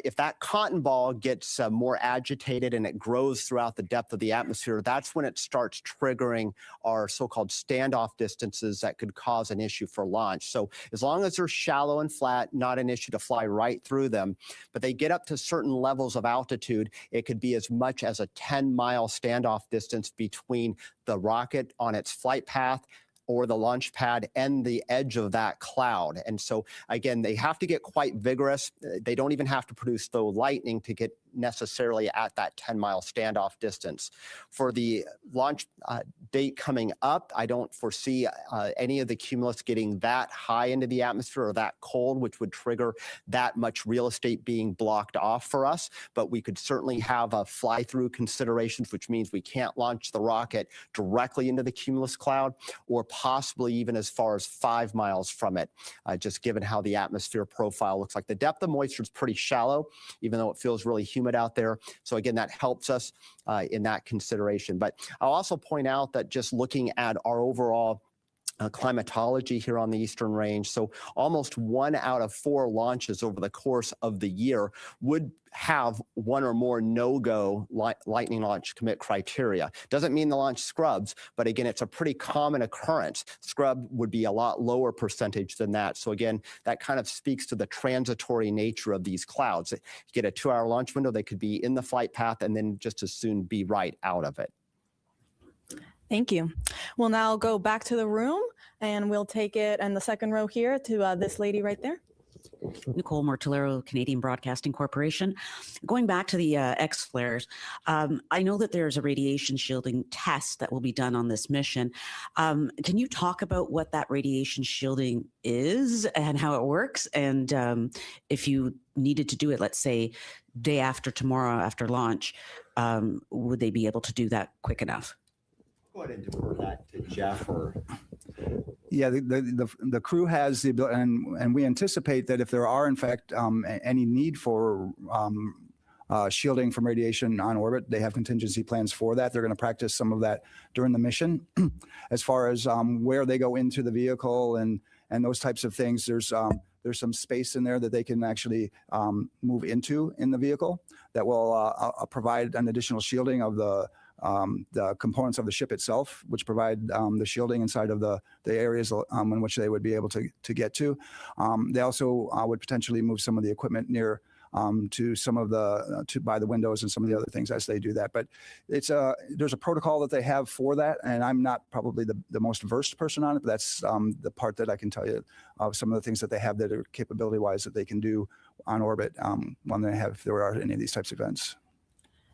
If that cotton ball gets more agitated and it grows throughout the depth of the atmosphere, that's when it starts triggering our so-called standoff distances that could cause an issue for launch. So as long as they're shallow and flat, not an issue to fly right through them, but they get up to certain levels of altitude, it could be as much as a 10-mile standoff distance between the rocket on its flight path or the launch pad and the edge of that cloud. And so again, they have to get quite vigorous. They don't even have to produce the lightning to get necessarily at that 10-mile standoff distance. For the launch date coming up, I don't foresee any of the cumulus getting that high into the atmosphere or that cold, which would trigger that much real estate being blocked off for us. But we could certainly have a fly-through considerations, which means we can't launch the rocket directly into the cumulus cloud or possibly even as far as 5 miles from it, just given how the atmosphere profile looks like. The depth of moisture is pretty shallow, even though it feels really humid out there. So again, that helps us in that consideration. But I'll also point out that just looking at our overall climatology here on the Eastern Range. So almost 1 out of 4 launches over the course of the year would have one or more no-go lightning launch commit criteria. Doesn't mean the launch scrubs, but again, it's a pretty common occurrence. Scrub would be a lot lower percentage than that. So again, that kind of speaks to the transitory nature of these clouds. You get a 2-hour launch window, they could be in the flight path and then just as soon be right out of it. Thank you. We'll now go back to the room and we'll take it in the second row here to this lady right there. Nicole Mortillero, Canadian Broadcasting Corporation. Going back to the X flares, I know that there's a radiation shielding test that will be done on this mission. Can you talk about what that radiation shielding is and how it works? And if you needed to do it, let's say day after tomorrow after launch, would they be able to do that quick enough? Go ahead and defer that to Jeff or. Yeah, the crew has the ability, and we anticipate that if there are in fact any need for shielding from radiation on orbit, they have contingency plans for that. They're going to practice some of that during the mission. As far as where they go into the vehicle and those types of things, there's some space in there that they can actually move into in the vehicle that will provide an additional shielding of the the components of the ship itself, which provide the shielding inside of the areas in which they would be able to get to. They also would potentially move some of the equipment near to some of by the windows and some of the other things as they do that. But there's a protocol that they have for that, and I'm not probably the most versed person on it, but that's the part that I can tell you of some of the things that they have that are capability-wise that they can do on orbit when there are any of these types of events.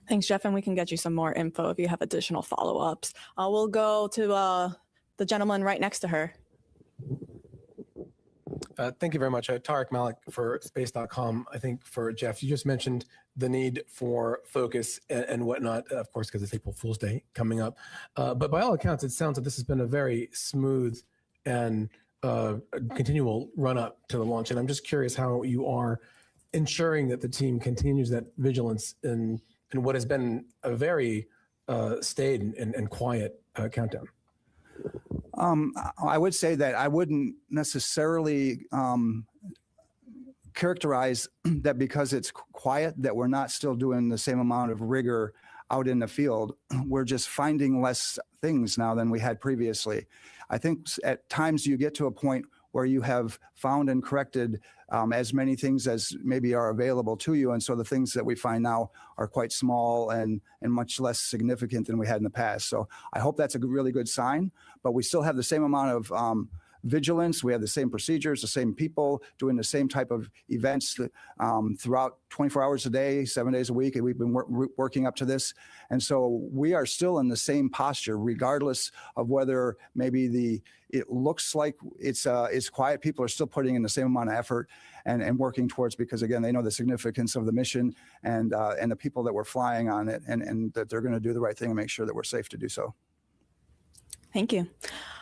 Thanks, Jeff, and we can get you some more info if you have additional follow-ups. We'll go to the gentleman right next to her. Thank you very much. Tarek Malik for space.com. I think for Jeff, you just mentioned the need for focus and whatnot, of course, because it's April Fool's Day coming up. But by all accounts, it sounds like this has been a very smooth and continual run up to the launch. And I'm just curious how you are ensuring that the team continues that vigilance in what has been a very staid and quiet countdown. I would say that I wouldn't necessarily characterize that because it's quiet that we're not still doing the same amount of rigor out in the field. We're just finding less things now than we had previously. I think at times you get to a point where you have found and corrected as many things as maybe are available to you. And so the things that we find now are quite small and much less significant than we had in the past. So I hope that's a really good sign, but we still have the same amount of vigilance. We have the same procedures, the same people doing the same type of events throughout 24 hours a day, 7 days a week. And we've been working up to this. And so we are still in the same posture, regardless of whether maybe it looks like it's quiet. People are still putting in the same amount of effort and working towards, because again, they know the significance of the mission and the people that we're flying on it, and that they're going to do the right thing and make sure that we're safe to do so. Thank you.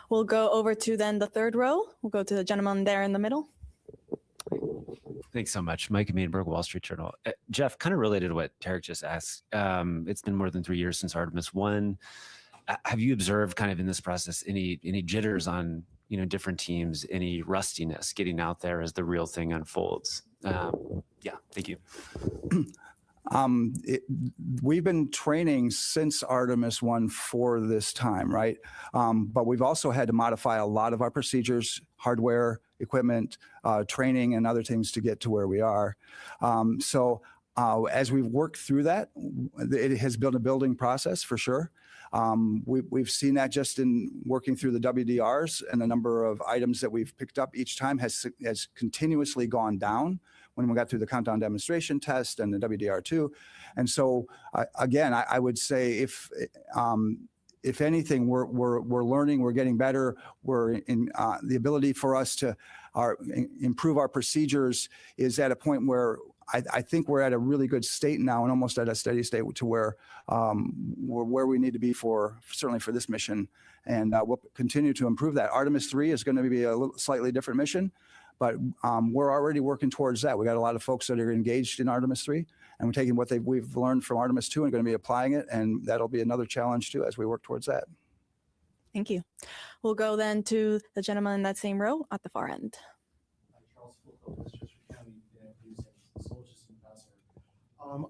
We'll go over to then the third row. We'll go to the gentleman there in the middle. Thanks so much. Mike Mainberg, Wall Street Journal. Jeff, kind of related to what Tarek just asked. It's been more than 3 years since Artemis I. Have you observed kind of in this process any jitters on different teams, any rustiness getting out there as the real thing unfolds? Yeah, thank you. We've been training since Artemis I for this time, right? But we've also had to modify a lot of our procedures, hardware, equipment, training, and other things to get to where we are. So as we've worked through that, it has been a building process for sure. We've seen that just in working through the WDRs, and the number of items that we've picked up each time has continuously gone down when we got through the countdown demonstration test and the WDR2. And so again, I would say if anything, we're learning, we're getting better. We're in the ability for us to improve our procedures is at a point where I think we're at a really good state now, and almost at a steady state to where we're where we need to be certainly for this mission. And we'll continue to improve that. Artemis III is going to be a slightly different mission, but we're already working towards that. We got a lot of folks that are engaged in Artemis III, and we're taking what we've learned from Artemis II and going to be applying it. And that'll be another challenge too as we work towards that. Thank you. We'll go then to the gentleman in that same row at the far end.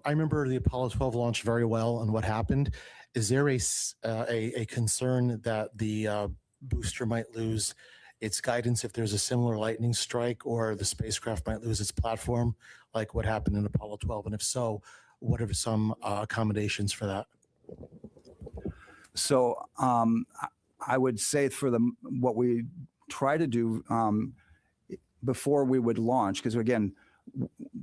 I remember the Apollo 12 launch very well and what happened. Is there a concern that the booster might lose its guidance if there's a similar lightning strike, or the spacecraft might lose its platform, like what happened in Apollo 12? And if so, what are some accommodations for that? So I would say for what we try to do before we would launch, because again,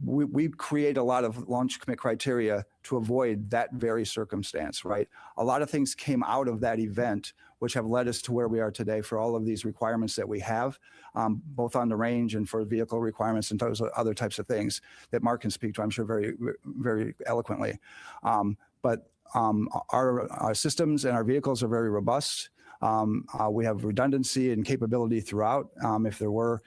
we create a lot of launch commit criteria to avoid that very circumstance, right? A lot of things came out of that event, which have led us to where we are today for all of these requirements that we have, both on the range and for vehicle requirements and those other types of things that Mark can speak to, I'm sure, very, very eloquently. But our systems and our vehicles are very robust. We have redundancy and capability throughout. If there were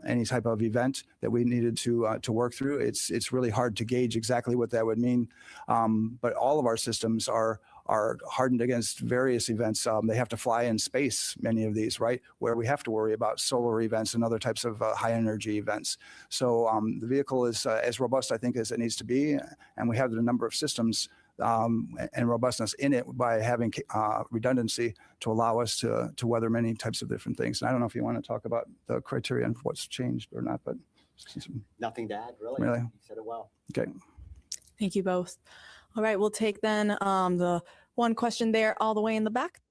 any type of event that we needed to work through, it's really hard to gauge exactly what that would mean. But all of our systems are hardened against various events. They have to fly in space, many of these, right, where we have to worry about solar events and other types of high energy events. So the vehicle is as robust, I think, as it needs to be, and we have the number of systems and robustness in it by having redundancy to allow us to weather many types of different things. And I don't know if you want to talk about the criteria and what's changed or not, but Nothing to add, really. Really? You said it well. Okay. Thank you both. All right, we'll take then the one question there all the way in the back.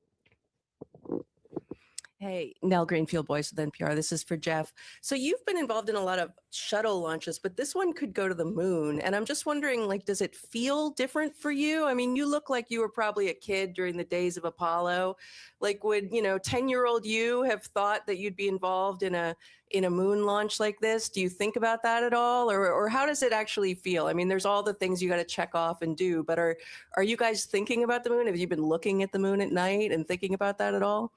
Hey, Nell Greenfield, Voice with NPR. This is for Jeff. So you've been involved in a lot of shuttle launches, but this one could go to the moon. And I'm just wondering, like, does it feel different for you? I mean, you look like you were probably a kid during the days of Apollo. Like, would, 10-year-old you have thought that you'd be involved in a moon launch like this? Do you think about that at all? Or how does it actually feel? I mean, there's all the things you got to check off and do, but are you guys thinking about the moon? Have you been looking at the moon at night and thinking about that at all?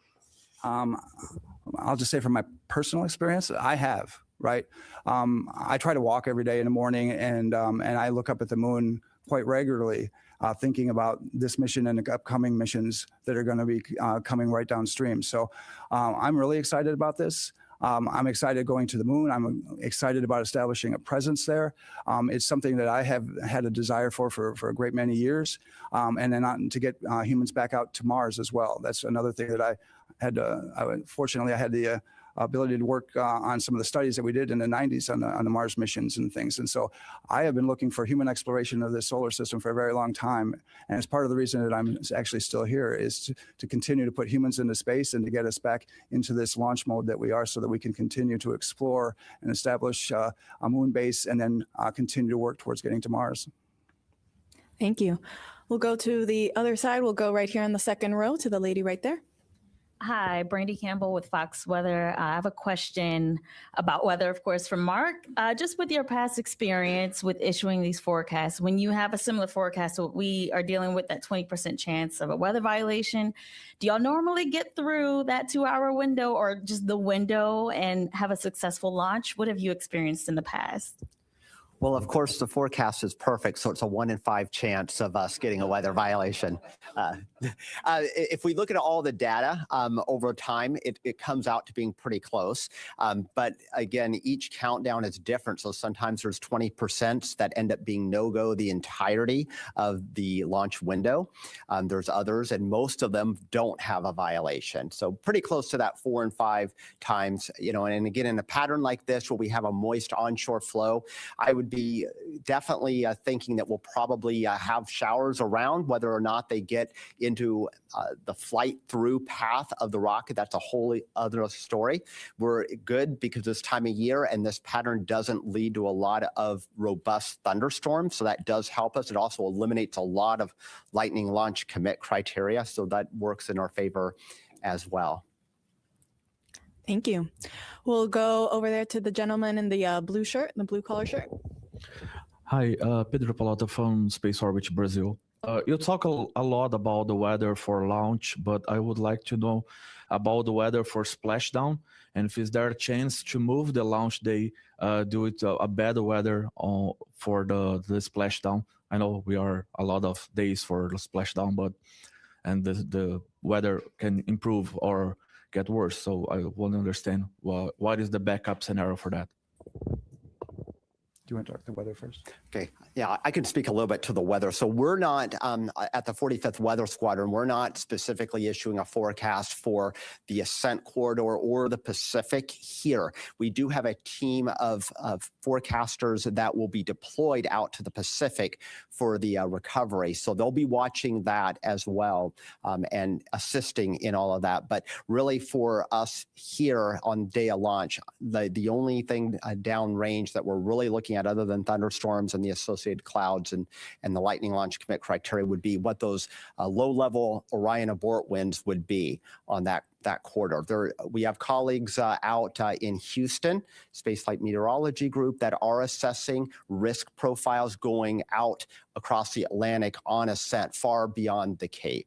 I'll just say from my personal experience, I have, right? I try to walk every day in the morning and I look up at the moon quite regularly, thinking about this mission and the upcoming missions that are going to be coming right downstream. So I'm really excited about this. I'm excited going to the moon. I'm excited about establishing a presence there. It's something that I have had a desire for a great many years. And then to get humans back out to Mars as well. That's another thing that I had. Fortunately, I had the ability to work on some of the studies that we did in the 90s on the Mars missions and things. And so I have been looking for human exploration of the solar system for a very long time. And it's part of the reason that I'm actually still here is to continue to put humans into space and to get us back into this launch mode that we are so that we can continue to explore and establish a moon base and then continue to work towards getting to Mars. Thank you. We'll go to the other side. We'll go right here in the second row to the lady right there. Hi, Brandy Campbell with Fox Weather. I have a question about weather, of course, from Mark. Just with your past experience with issuing these forecasts, when you have a similar forecast to what we are dealing with, that 20% chance of a weather violation, do y'all normally get through that 2-hour window or just the window and have a successful launch? What have you experienced in the past? Well, of course, the forecast is perfect, so it's a 1 in 5 chance of us getting a weather violation. If we look at all the data over time, it comes out to being pretty close. But again, each countdown is different. So sometimes there's 20% that end up being no-go the entirety of the launch window. There's others, and most of them don't have a violation. So pretty close to that 4 and 5 times, and again, in a pattern like this where we have a moist onshore flow, I would be definitely thinking that we'll probably have showers around. Whether or not they get into the flight through path of the rocket, that's a wholly other story. We're good because this time of year and this pattern doesn't lead to a lot of robust thunderstorms, so that does help us. It also eliminates a lot of lightning launch commit criteria, so that works in our favor as well. Thank you. We'll go over there to the gentleman in the blue shirt, the blue collar shirt. Hi, Pedro Palota from Space Orbit Brazil. You talk a lot about the weather for launch, but I would like to know about the weather for splashdown, and if is there a chance to move the launch day due to a better weather for the splashdown? I know we are a lot of days for the splashdown, but the weather can improve or get worse. So I want to understand what is the backup scenario for that. Do you want to talk the weather first? Okay, yeah, I can speak a little bit to the weather. So we're not, at the 45th Weather Squadron, we're not specifically issuing a forecast for the Ascent Corridor or the Pacific here. We do have a team of forecasters that will be deployed out to the Pacific for the recovery. So they'll be watching that as well and assisting in all of that. But really for us here on day of launch, the only thing downrange that we're really looking at other than thunderstorms and the associated clouds and the lightning launch commit criteria would be what those low-level Orion abort winds would be on that corridor. We have colleagues out in Houston, Spaceflight Meteorology Group, that are assessing risk profiles going out across the Atlantic on ascent far beyond the Cape.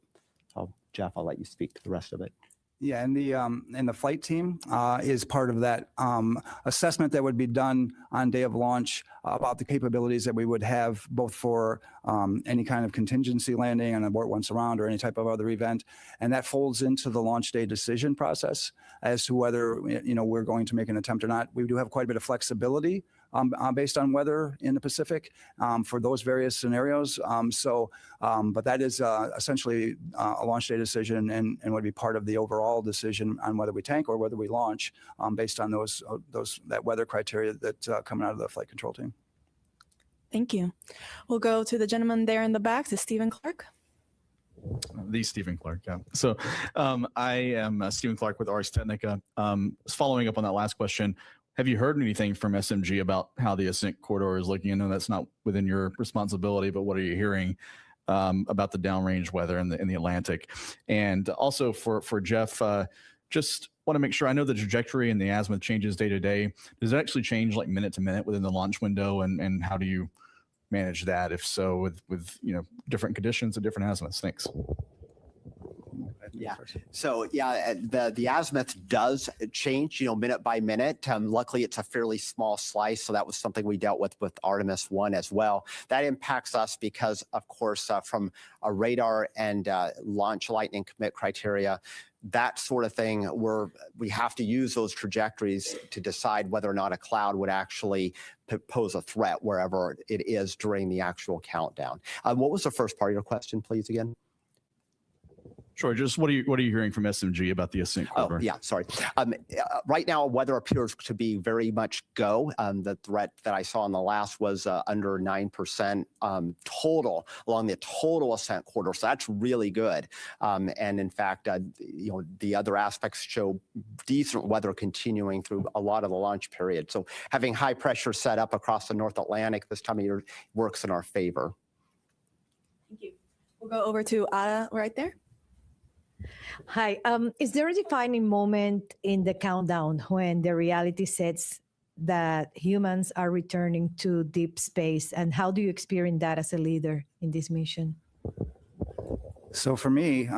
So, Jeff, I'll let you speak to the rest of it. Yeah, and the flight team is part of that assessment that would be done on day of launch about the capabilities that we would have both for any kind of contingency landing, an abort once around, or any type of other event, and that folds into the launch day decision process as to whether we're going to make an attempt or not. We do have quite a bit of flexibility based on weather in the Pacific for those various scenarios. But that is essentially a launch day decision and would be part of the overall decision on whether we tank or whether we launch based on that weather criteria that coming out of the flight control team. Thank you. We'll go to the gentleman there in the back, to Stephen Clark. The Stephen Clark, yeah. So I am Stephen Clark with Ars Technica. Following up on that last question, have you heard anything from SMG about how the ascent corridor is looking? I know that's not within your responsibility, but what are you hearing about the downrange weather in the Atlantic? And also for Jeff, just want to make sure, I know the trajectory and the azimuth changes day to day. Does it actually change like minute to minute within the launch window? And how do you manage that, if so, with different conditions and different azimuths? Thanks. Yeah. So yeah, the azimuth does change, minute by minute. Luckily, it's a fairly small slice, so that was something we dealt with Artemis I as well. That impacts us because, of course, from a radar and launch lightning commit criteria, that sort of thing, we have to use those trajectories to decide whether or not a cloud would actually pose a threat wherever it is during the actual countdown. What was the first part of your question, please, again? Sure. Just what are you hearing from SMG about the ascent corridor? Oh, yeah, sorry. Right now, weather appears to be very much go. The threat that I saw on the last was under 9% total along the total ascent corridor. So that's really good. And in fact, the other aspects show decent weather continuing through a lot of the launch period. So having high pressure set up across the North Atlantic this time of year works in our favor. Thank you. We'll go over to Ada right there. Hi. Is there a defining moment in the countdown when the reality sets that humans are returning to deep space? And how do you experience that as a leader in this mission? So for me,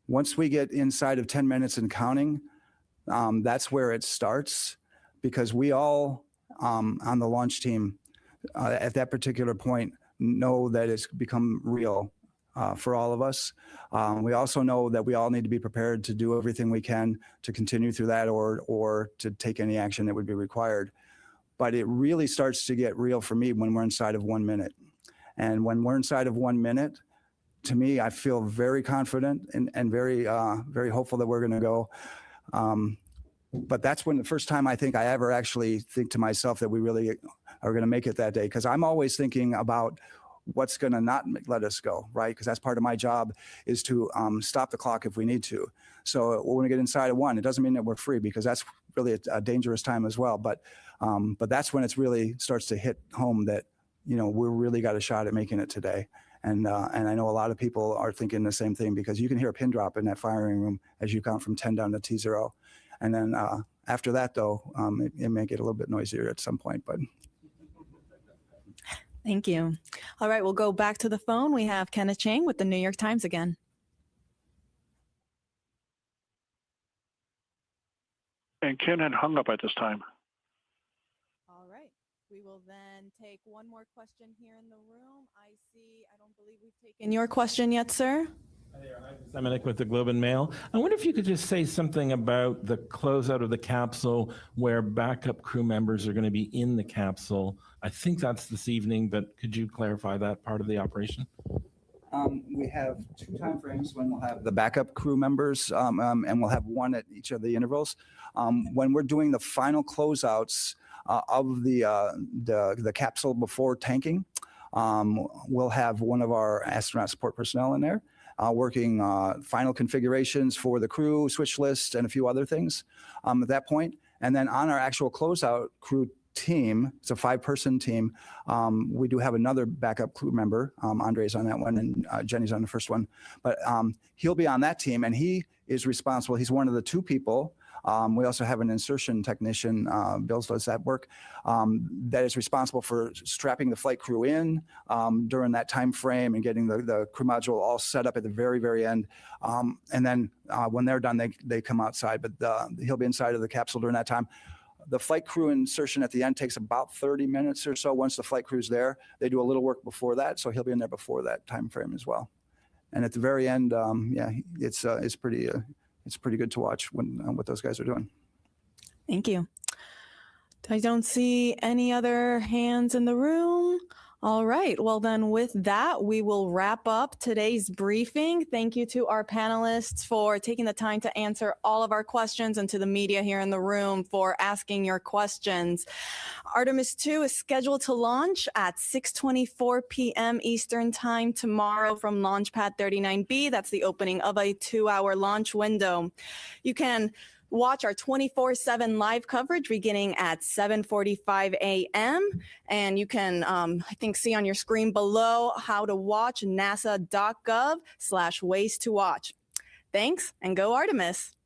once we get inside of 10 minutes and counting, that's where it starts, because we all on the launch team at that particular point know that it's become real. For all of us. We also know that we all need to be prepared to do everything we can to continue through that or to take any action that would be required. But it really starts to get real for me when we're inside of 1 minute. And when we're inside of 1 minute, to me, I feel very confident and very, very hopeful that we're going to go. But that's when the first time I think I ever actually think to myself that we really are going to make it that day. Because I'm always thinking about what's going to not let us go, right? Because that's part of my job, is to stop the clock if we need to. So when we get inside of 1, it doesn't mean that we're free, because that's really a dangerous time as well. But that's when it's really starts to hit home that, we really got a shot at making it today. And I know a lot of people are thinking the same thing, because you can hear a pin drop in that firing room as you count from 10 down to T0. And then after that, though, it may get a little bit noisier at some point, but. Thank you. All right, we'll go back to the phone. We have Kenneth Chang with the New York Times again. And Ken had hung up at this time. All right. We will then take one more question here in the room. I don't believe we've taken your question yet, sir. Dominic with the Globe and Mail. I wonder if you could just say something about the closeout of the capsule, where backup crew members are going to be in the capsule. I think that's this evening, but could you clarify that part of the operation? We have 2 time frames when we'll have the backup crew members, and we'll have 1 at each of the intervals. When we're doing the final closeouts of the capsule before tanking, we'll have one of our astronaut support personnel in there. Working final configurations for the crew, switch list, and a few other things at that point. And then on our actual closeout crew team, it's a 5-person team, we do have another backup crew member. Andre's on that one, and Jenny's on the first one. But he'll be on that team, and he is responsible. He's one of the 2 people. We also have an insertion technician, Bill does that work, that is responsible for strapping the flight crew in during that time frame and getting the crew module all set up at the very, very end. And then when they're done, they come outside, but he'll be inside of the capsule during that time. The flight crew insertion at the end takes about 30 minutes or so. Once the flight crew's there, they do a little work before that, so he'll be in there before that time frame as well. And at the very end, it's pretty good to watch what those guys are doing. Thank you. I don't see any other hands in the room. All right. Well, then with that, we will wrap up today's briefing. Thank you to our panelists for taking the time to answer all of our questions and to the media here in the room for asking your questions. Artemis II is scheduled to launch at 6:24 p.m. Eastern Time tomorrow from Launch Pad 39B. That's the opening of a 2-hour launch window. You can watch our 24/7 live coverage beginning at 7:45 a.m. And you can, I think, see on your screen below how to watch nasa.gov/ways to watch. Thanks, and go Artemis.